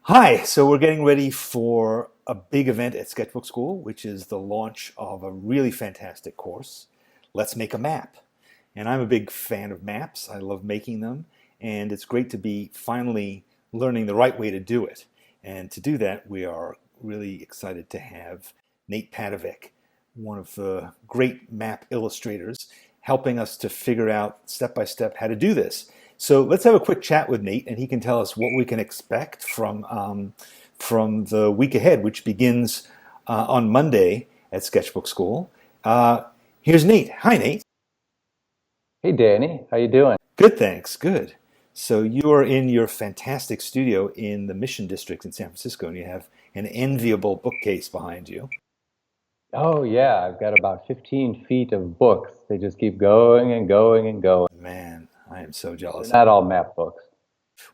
Hi, so we're getting ready for a big event at Sketchbook School, which is the launch of a really fantastic course, Let's Make a Map. And I'm a big fan of maps. I love making them, and it's great to be finally learning the right way to do it. And to do that, we are really excited to have Nate Padavick, one of the great map illustrators, helping us to figure out step by step how to do this. So let's have a quick chat with Nate, and he can tell us what we can expect from the week ahead, which begins on Monday at Sketchbook School. Here's Nate. Hi, Nate. Hey Danny, how you doing? Good, thanks. Good. So you are in your fantastic studio in the Mission District in San Francisco, and you have an enviable bookcase behind you. Oh yeah, I've got about 15 feet of books. They just keep going and going and going. Man, I am so They're jealous. not all map books.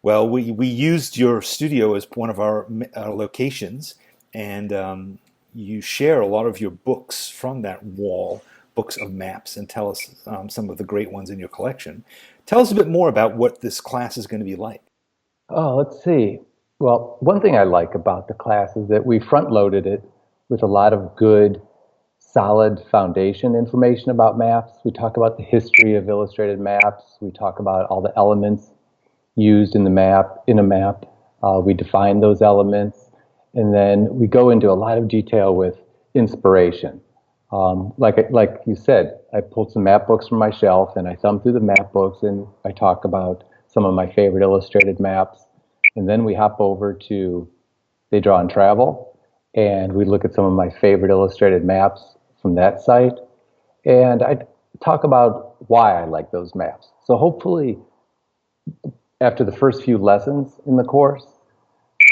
Well, we used your studio as one of our locations, and you share a lot of your books from that wall, books of maps, and tell us some of the great ones in your collection. Tell us a bit more about what this class is going to be like. Oh, let's see. Well, one thing I like about the class is that we front loaded it with a lot of good, solid foundation information about maps. We talk about the history of illustrated maps. We talk about all the elements used in the map, in a map. We define those elements, and then we go into a lot of detail with inspiration. Like you said, I pulled some map books from my shelf and I thumbed through the map books and I talk about some of my favorite illustrated maps. And then we hop over to They Draw and Travel, and we look at some of my favorite illustrated maps from that site. And I talk about why I like those maps. So hopefully, after the first few lessons in the course,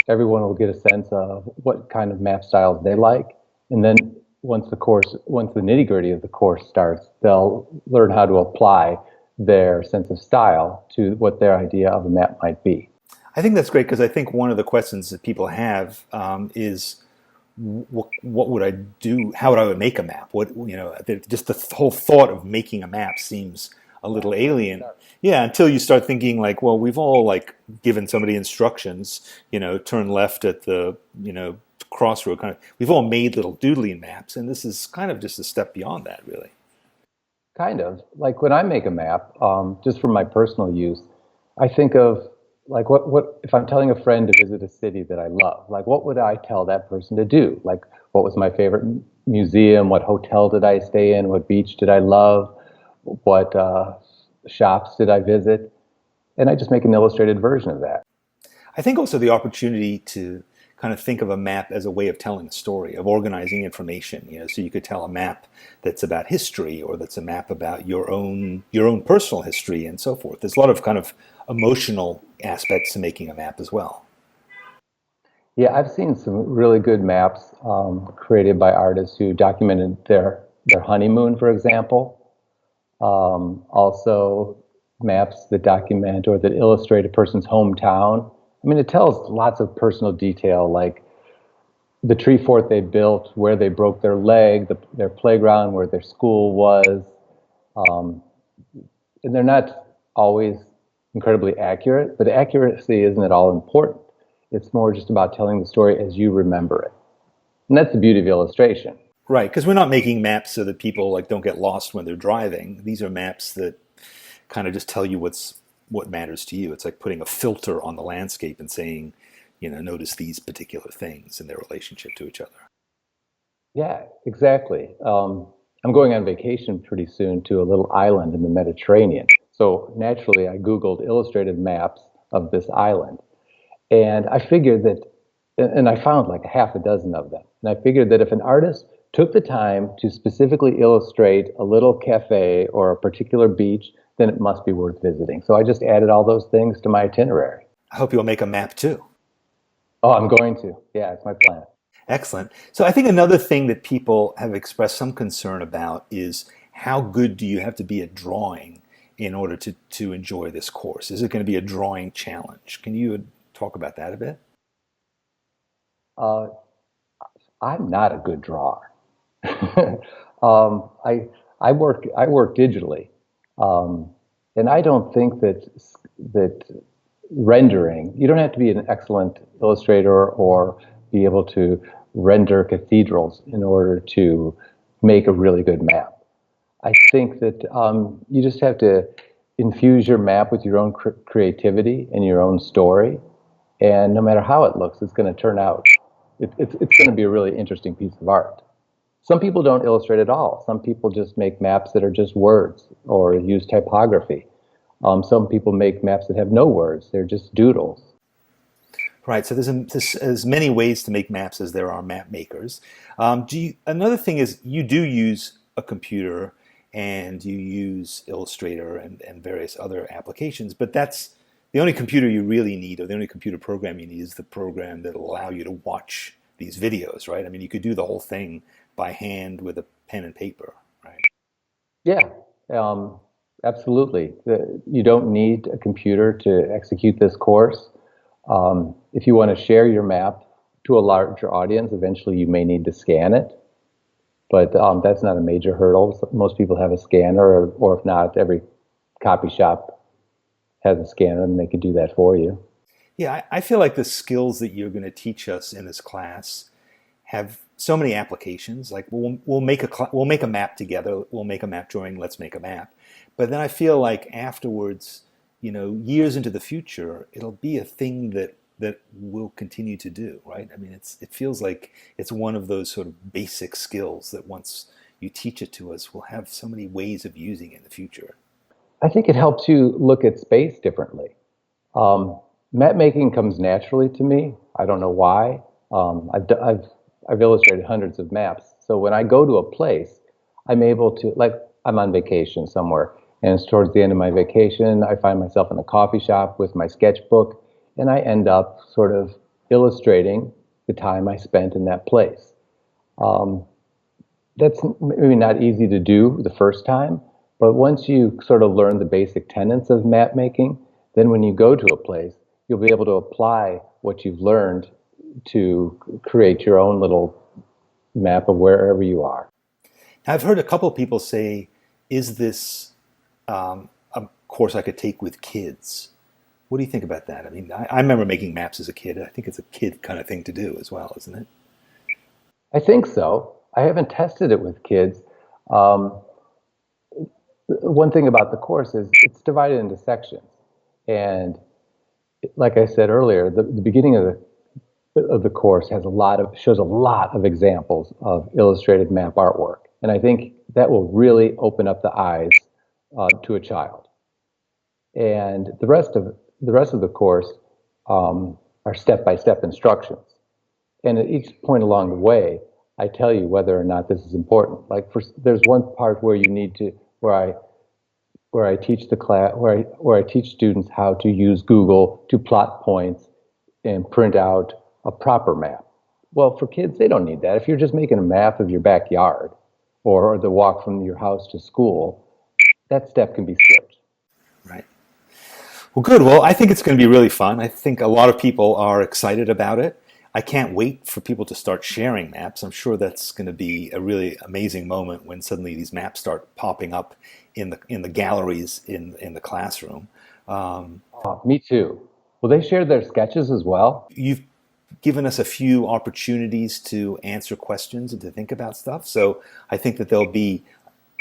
everyone will get a sense of what kind of map styles they like. And then once the nitty gritty of the course starts, they'll learn how to apply their sense of style to what their idea of a map might be. I think that's great because I think one of the questions that people have is what would I do? How would I make a map? Just the whole thought of making a map seems a little alien. Yeah, until you start thinking like, well, we've all like given somebody instructions, turn left at the, crossroad kind of. We've all made little doodling maps, and this is kind of just a step beyond that, really. Kind of. Like when I make a map, just for my personal use, I think of like what if I'm telling a friend to visit a city that I love, like what would I tell that person to do? Like what was my favorite museum? What hotel did I stay in? What beach did I love? What shops did I visit? And I just make an illustrated version of that. I think also the opportunity to kind of think of a map as a way of telling a story, of organizing information. So you could tell a map that's about history, or that's a map about your own personal history, and so forth. There's a lot of kind of emotional aspects to making a map as well. Yeah, I've seen some really good maps created by artists who documented their honeymoon, for example. Also, maps that document or that illustrate a person's hometown. I mean, it tells lots of personal detail, like the tree fort they built, where they broke their leg, their playground, where their school was. Um, and they're not always incredibly accurate, but accuracy isn't at all important. It's more just about telling the story as you remember it. And that's the beauty of illustration. Right, because we're not making maps so that people like don't get lost when they're driving. These are maps that kind of just tell you what matters to you. It's like putting a filter on the landscape and saying, notice these particular things and their relationship to each other. Yeah, exactly. I'm going on vacation pretty soon to a little island in the Mediterranean. So naturally, I Googled illustrated maps of this island. And I figured that, and I found like a half a dozen of them. And I figured that if an artist took the time to specifically illustrate a little cafe or a particular beach, then it must be worth visiting. So I just added all those things to my itinerary. I hope you'll make a map too. Oh, I'm going to. Yeah, it's my plan. Excellent. So I think another thing that people have expressed some concern about is how good do you have to be at drawing in order to enjoy this course? Is it going to be a drawing challenge? Can you talk about that a bit? Uh, I'm not a good drawer. um, I I work digitally, um, and I don't think that rendering. You don't have to be an excellent illustrator or be able to render cathedrals in order to make a really good map. I think that you just have to infuse your map with your own creativity and your own story. And no matter how it looks, it's going to turn out. It's going to be a really interesting piece of art. Some people don't illustrate at all. Some people just make maps that are just words or use typography. Some people make maps that have no words. They're just doodles. Right. So there's as many ways to make maps as there are map makers. Another thing is you do use a computer and you use Illustrator and various other applications, but that's the only computer you really need, or the only computer program you need, is the program that'll allow you to watch these videos, right? I mean, you could do the whole thing by hand with a pen and paper, right? Yeah, um, absolutely. You don't need a computer to execute this course. If you want to share your map to a larger audience, eventually you may need to scan it, but that's not a major hurdle. So most people have a scanner, or if not, every copy shop has a scanner and they can do that for you. Yeah, I feel like the skills that you're going to teach us in this class have so many applications. Like we'll make a map together. We'll make a map drawing. Let's make a map. But then I feel like afterwards, years into the future, it'll be a thing that we'll continue to do, right? I mean, it feels like it's one of those sort of basic skills that once you teach it to us, we'll have so many ways of using it in the future. I think it helps you look at space differently. Um, Map making comes naturally to me. I don't know why. I've illustrated hundreds of maps. So when I go to a place, I'm able to, like, I'm on vacation somewhere, and it's towards the end of my vacation. I find myself in a coffee shop with my sketchbook, and I end up sort of illustrating the time I spent in that place. Um, that's maybe not easy to do the first time, but once you sort of learn the basic tenets of map making, then when you go to a place, you'll be able to apply what you've learned to create your own little map of wherever you are. I've heard a couple of people say, "Is this a course I could take with kids?" What do you think about that? I mean, I remember making maps as a kid. I think it's a kid kind of thing to do as well, isn't it? I think so. I haven't tested it with kids. Um, One thing about the course is it's divided into sections. And like I said earlier, the beginning of the course has shows a lot of examples of illustrated map artwork, and I think that will really open up the eyes to a child. And the rest of the course are step-by-step instructions. And at each point along the way, I tell you whether or not this is important. Like there's one part where you need to where I teach the class where I teach students how to use Google to plot points and print out a proper map. Well, for kids, they don't need that. If you're just making a map of your backyard or the walk from your house to school, that step can be skipped. Right. Well, good. Well, I think it's going to be really fun. I think a lot of people are excited about it. I can't wait for people to start sharing maps. I'm sure that's going to be a really amazing moment when suddenly these maps start popping up in the galleries in the classroom. Me too. Will they share their sketches as well? You've given us a few opportunities to answer questions and to think about stuff. So I think that there'll be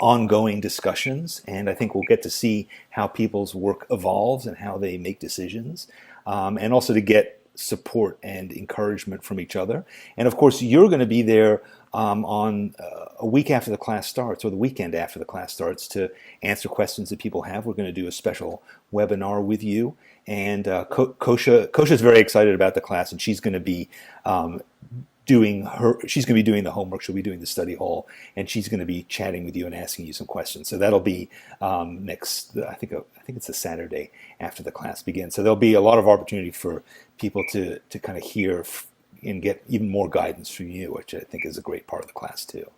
ongoing discussions, and I think we'll get to see how people's work evolves and how they make decisions, and also to get support and encouragement from each other. And of course, you're going to be there on a week after the class starts, or the weekend after the class starts, to answer questions that people have. We're going to do a special webinar with you. And Kosha's very excited about the class, and she's going to be she's going to be doing the homework. She'll be doing the study hall, and she's going to be chatting with you and asking you some questions. So that'll be next. I think it's a Saturday after the class begins. So there'll be a lot of opportunity for people to kind of hear and get even more guidance from you, which I think is a great part of the class too.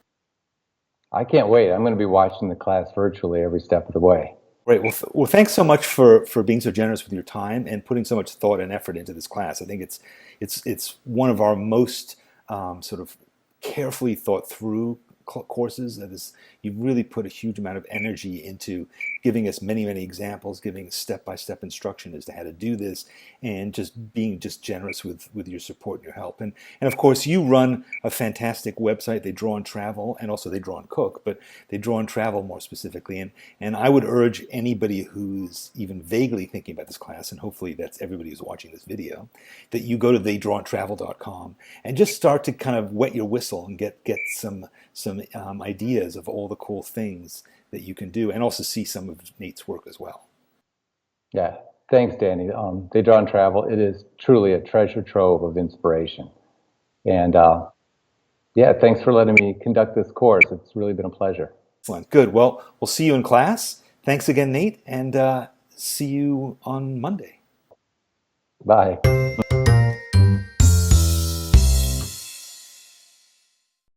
I can't wait. I'm going to be watching the class virtually every step of the way. Great. Well, thanks so much for being so generous with your time and putting so much thought and effort into this class. I think it's one of our most sort of carefully thought through courses. That is, you've really put a huge amount of energy into giving us many, many examples, giving step-by-step instruction as to how to do this, and just being just generous with your support and your help. And of course, you run a fantastic website. They Draw and Travel, and also they Draw and Cook, but they Draw and Travel more specifically. And I would urge anybody who's even vaguely thinking about this class, and hopefully that's everybody who's watching this video, that you go to theydrawandtravel.com and just start to kind of wet your whistle and get some ideas of all the cool things that you can do, and also see some of Nate's work as well. Yeah, thanks, Danny. They Draw and Travel, it is truly a treasure trove of inspiration. And yeah, thanks for letting me conduct this course. It's really been a pleasure. Excellent. Good. Well, we'll see you in class. Thanks again, Nate, and see you on Monday. Bye.